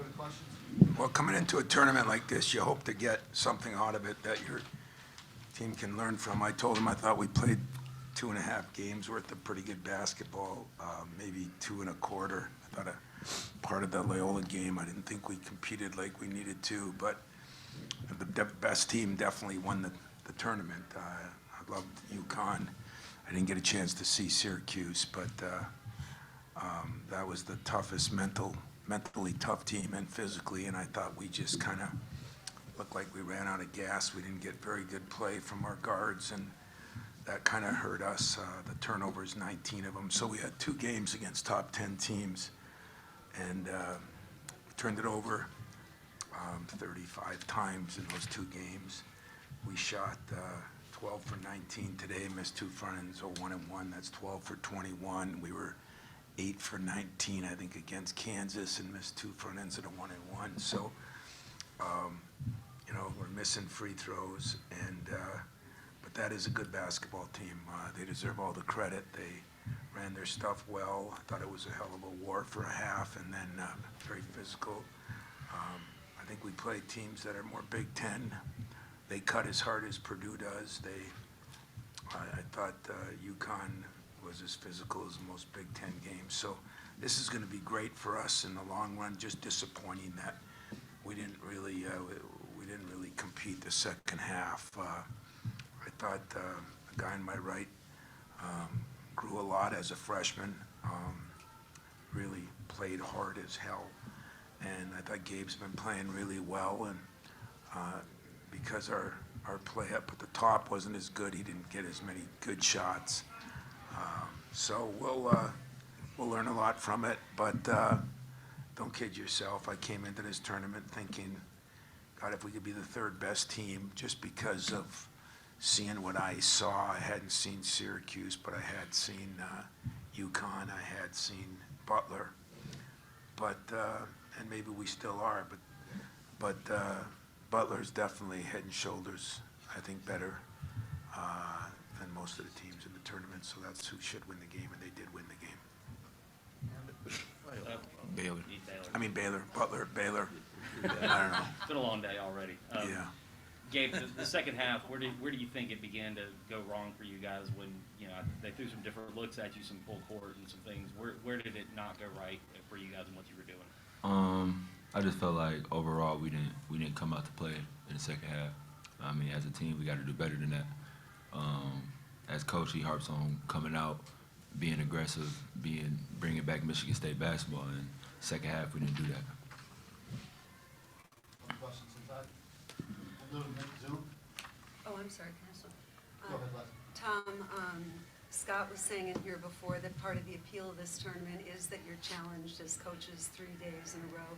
Further questions? Well, coming into a tournament like this, you hope to get something out of it that your team can learn from. I told them I thought we played 2.5 games worth of pretty good basketball, maybe 2 1/4. I thought a part of the Loyola game, I didn't think we competed like we needed to, but the best team definitely won the tournament. I loved UConn. I didn't get a chance to see Syracuse, but that was the toughest mentally tough team and physically, and I thought we just kind of looked like we ran out of gas. We didn't get very good play from our guards, and that kind of hurt us. The turnovers, 19 of them. So we had 2 games against top 10 teams, and we turned it over 35 times in those 2 games. We shot 12 for 19 today, missed 2 front ends, so 1 and 1. That's 12 for 21. We were 8 for 19, I think, against Kansas, and missed 2 front ends and a 1 and 1. So, we're missing free throws, and but that is a good basketball team. They deserve all the credit. They ran their stuff well. I thought it was a hell of a war for a half, and then very physical. I think we play teams that are more Big Ten. They cut as hard as Purdue does. I thought UConn was as physical as most Big Ten games. So this is going to be great for us in the long run. Just disappointing that we didn't really compete the second half. I thought the guy on my right grew a lot as a freshman. Really played hard as hell, and I thought Gabe's been playing really well. And because our play up at the top wasn't as good, he didn't get as many good shots. So we'll learn a lot from it, but don't kid yourself. I came into this tournament thinking, God, if we could be the 3rd best team, just because of seeing what I saw. I hadn't seen Syracuse, but I had seen UConn. I had seen Butler, but and maybe we still are, but Butler's definitely head and shoulders, I think, better than most of the teams in the tournament. So that's who should win the game, and they did win the game. Baylor, Butler, Baylor. I don't know. It's been a long day already. Yeah. Gabe, the second half, where do you think it began to go wrong for you guys when they threw some different looks at you, some full court and some things? Where did it not go right for you guys and what you were doing? I just felt like overall we didn't come out to play in the second half. I mean, as a team, we got to do better than that. As coach, he harps on coming out, being aggressive, bringing back Michigan State basketball. And second half, we didn't do that. Questions inside? We'll do Zoom. Oh, I'm sorry, can I ask one? Go ahead, Leslie. Tom, Scott was saying it here before that part of the appeal of this tournament is that you're challenged as coaches 3 days in a row.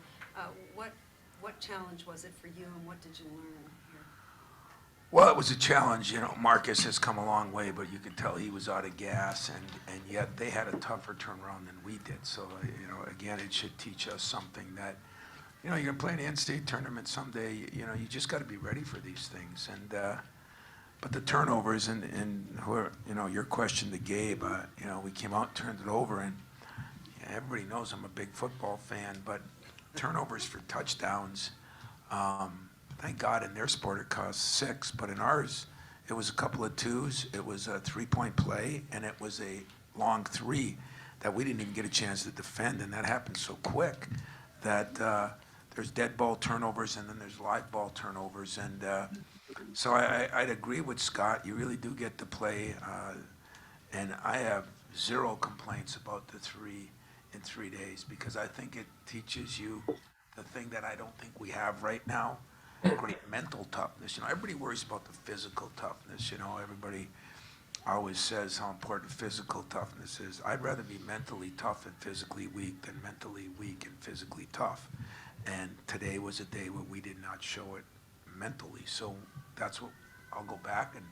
What challenge was it for you, and what did you learn here? Well, it was a challenge. Marcus has come a long way, but you could tell he was out of gas, and yet they had a tougher turnaround than we did. So, again, it should teach us something that, you're going to play in the in-state tournament someday. You just got to be ready for these things. And but the turnovers and your question to Gabe, we came out and turned it over, and everybody knows I'm a big football fan, but turnovers for touchdowns. Thank God in their sport it costs 6, but in ours it was a couple of 2s, it was a 3-point play, and it was a long 3 that we didn't even get a chance to defend, and that happened so quick that there's dead ball turnovers and then there's live ball turnovers. And so I'd agree with Scott. You really do get to play, and I have 0 complaints about the 3 in 3 days, because I think it teaches you the thing that I don't think we have right now. Great mental toughness. Everybody worries about the physical toughness. Everybody always says how important physical toughness is. I'd rather be mentally tough and physically weak than mentally weak and physically tough. And today was a day where we did not show it mentally. So that's what I'll go back, and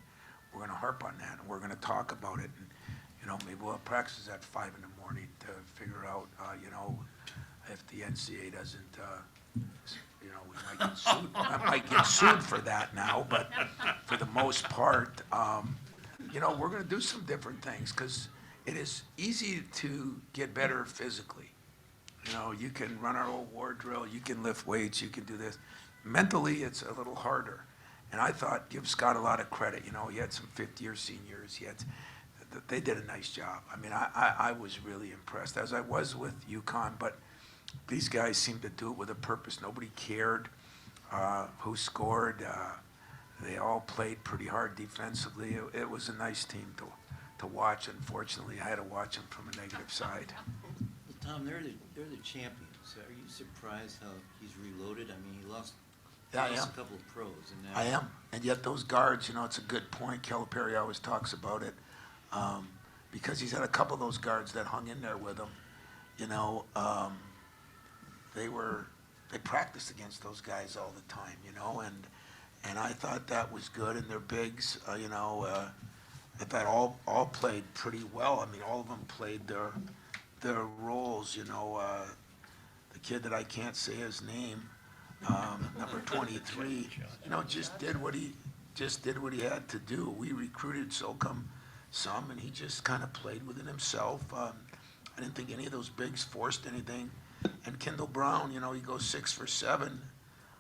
we're going to harp on that, and we're going to talk about it. And maybe we'll have practice at 5 in the morning to figure out, if the NCAA doesn't. We might get sued. I might get sued for that now, but for the most part, we're going to do some different things, because it is easy to get better physically. You know, you can run our old war drill, you can lift weights, you can do this. Mentally, it's a little harder. And I thought, give Scott a lot of credit. You know, he had some fifth-year seniors. They did a nice job. I mean, I was really impressed, as I was with UConn, but these guys seemed to do it with a purpose. Nobody cared who scored. They all played pretty hard defensively. It was a nice team to watch. Unfortunately, I had to watch them from a negative side. Well, Tom, they're the champions. Are you surprised how he's reloaded? I mean, he lost Yeah, I am. a couple of pros, and now I am. And yet those guards, you know, it's a good point. Calipari always talks about it because he's had a couple of those guards that hung in there with him. You know, they practiced against those guys all the time, you know, and I thought that was good. And their bigs, you know, I thought all played pretty well. I mean, all of them played their roles, you know. The kid that I can't say his name, number 23, you know, just did what he had to do. We recruited Slocum some, and he just kind of played within himself. I didn't think any of those bigs forced anything. And Kendall Brown, you know, he goes 6 for 7.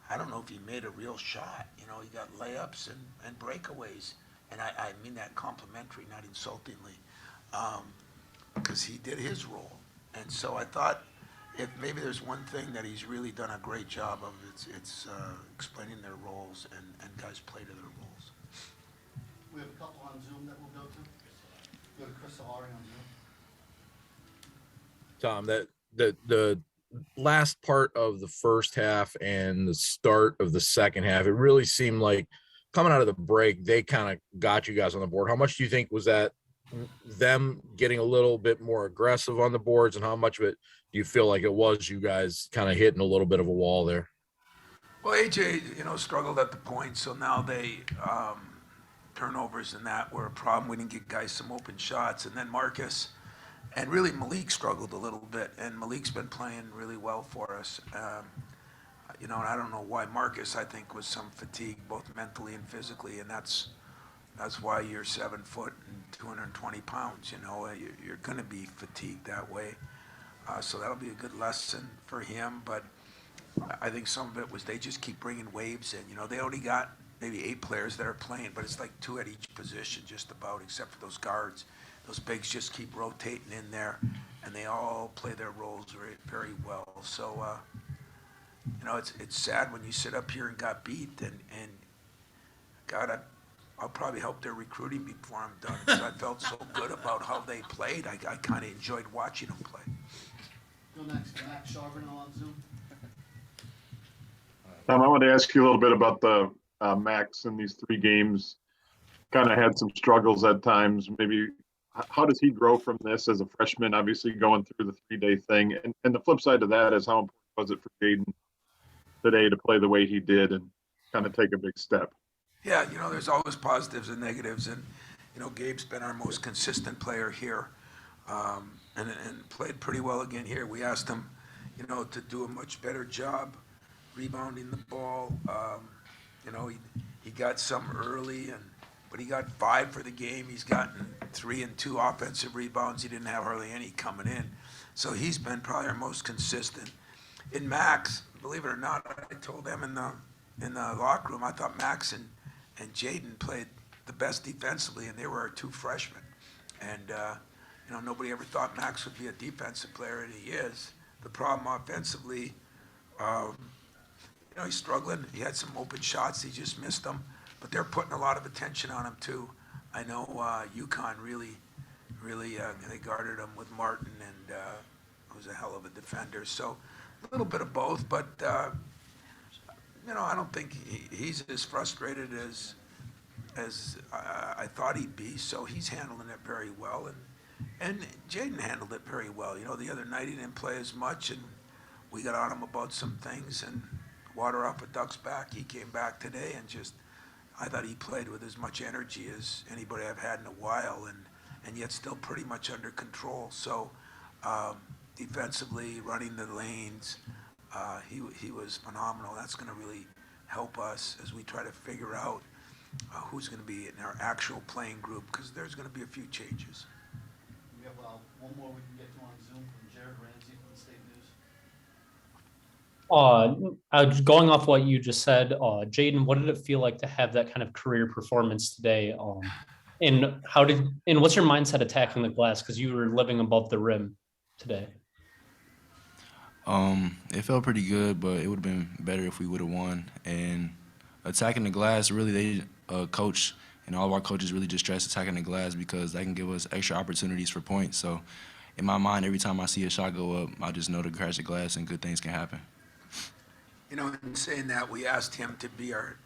I don't know if he made a real shot. You know, he got layups and breakaways. And I mean that complimentary, not insultingly, because he did his role. And so I thought, if maybe there's one thing that he's really done a great job of, it's explaining their roles and guys play to their roles. We have a couple on Zoom that we'll go to. Go to Chris Solari on Zoom. Tom, that the last part of the first half and the start of the second half, it really seemed like coming out of the break, they kind of got you guys on the board. How much do you think was that them getting a little bit more aggressive on the boards, and how much of it do you feel like it was you guys kind of hitting a little bit of a wall there? Well, AJ, you know, struggled at the point, so now they turnovers and that were a problem. We didn't get guys some open shots, and then Marcus and really Malik struggled a little bit, and Malik's been playing really well for us. You know, and I don't know why Marcus, I think, was some fatigue, both mentally and physically, and that's why you're 7 foot and 220 pounds. You know, you're going to be fatigued that way. So that'll be a good lesson for him. But I think some of it was they just keep bringing waves in. You know, they only got maybe 8 players that are playing, but it's like 2 at each position, just about, except for those guards. Those bigs just keep rotating in there, and they all play their roles very, very well. So, you know, it's sad when you sit up here and got beat, and God, I'll probably help their recruiting before I'm done, because I felt so good about how they played. I kind of enjoyed watching them play. Go next, Max Charbonneau on Zoom. Tom, I wanted to ask you a little bit about the Max in these 3 games. Kind of had some struggles at times. Maybe how does he grow from this as a freshman, obviously going through the 3-day thing? And the flip side to that is how important was it for Jaden today to play the way he did and kind of take a big step? Yeah, you know, there's always positives and negatives, and, you know, Gabe's been our most consistent player here, and played pretty well again here. We asked him, you know, to do a much better job rebounding the ball. You know, he got some early, but he got 5 for the game. He's gotten 3 and 2 offensive rebounds. He didn't have hardly any coming in. So he's been probably our most consistent. In Max, believe it or not, I told them in the locker room, I thought Max and Jaden played the best defensively, and they were our 2 freshmen. And, you know, nobody ever thought Max would be a defensive player, and he is. The problem offensively, you know, he's struggling. He had some open shots. He just missed them. But they're putting a lot of attention on him, too. I know UConn really, they guarded him with Martin, and was a hell of a defender. So a little bit of both, but, you know, I don't think he's as frustrated as I thought he'd be. So he's handling it very well. And Jaden handled it very well. You know, the other night he didn't play as much, and we got on him about some things, and water off a duck's back. He came back today and just, I thought he played with as much energy as anybody I've had in a while, and yet still pretty much under control. So defensively, running the lanes, he was phenomenal. That's going to really help us as we try to figure out who's going to be in our actual playing group, because there's going to be a few changes. We have one more we can get to on Zoom from Jared Ramsey from the State News. Going off what you just said, Jaden, what did it feel like to have that kind of career performance today? And what's your mindset attacking the glass? Because you were living above the rim today. It felt pretty good, but it would have been better if we would have won. And attacking the glass, really, they coach and all of our coaches really just stress attacking the glass because that can give us extra opportunities for points. So in my mind, every time I see a shot go up, I just know to crash the glass and good things can happen. You know, in saying that, we asked him to be our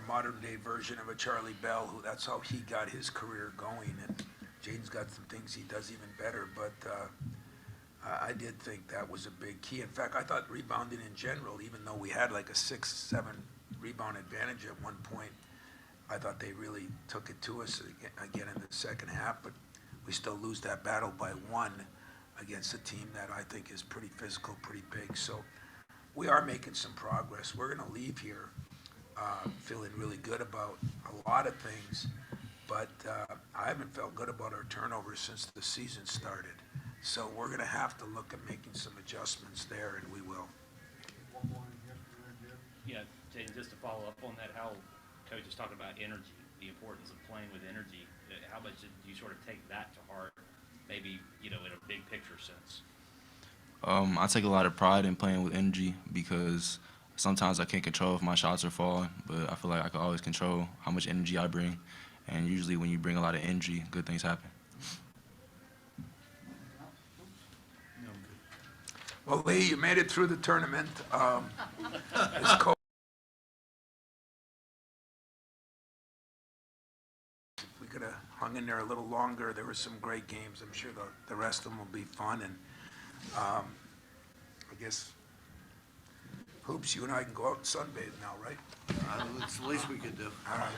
modern-day version of a Charlie Bell, who that's how he got his career going. And Jaden's got some things he does even better, but I did think that was a big key. In fact, I thought rebounding in general, even though we had like a 6-7 rebound advantage at one point, I thought they really took it to us again in the second half, but we still lose that battle by 1 against a team that I think is pretty physical, pretty big. So we are making some progress. We're going to leave here feeling really good about a lot of things, but I haven't felt good about our turnovers since the season started. So we're going to have to look at making some adjustments there, and we will. One more in here, Yeah, Jaden, just to follow up on that, how Coach is talking about energy, the importance of playing with energy. How much do you sort of take that to heart, maybe, you know, in a big picture sense? I take a lot of pride in playing with energy because sometimes I can't control if my shots are falling, but I feel like I can always control how much energy I bring. And usually when you bring a lot of energy, good things happen. Well, Lee, you made it through the tournament. This coach, if we could have hung in there a little longer, there were some great games. I'm sure the rest of them will be fun. And I guess, Hoops, you and I can go out and sunbathe now, right? It's the least we could do. All right.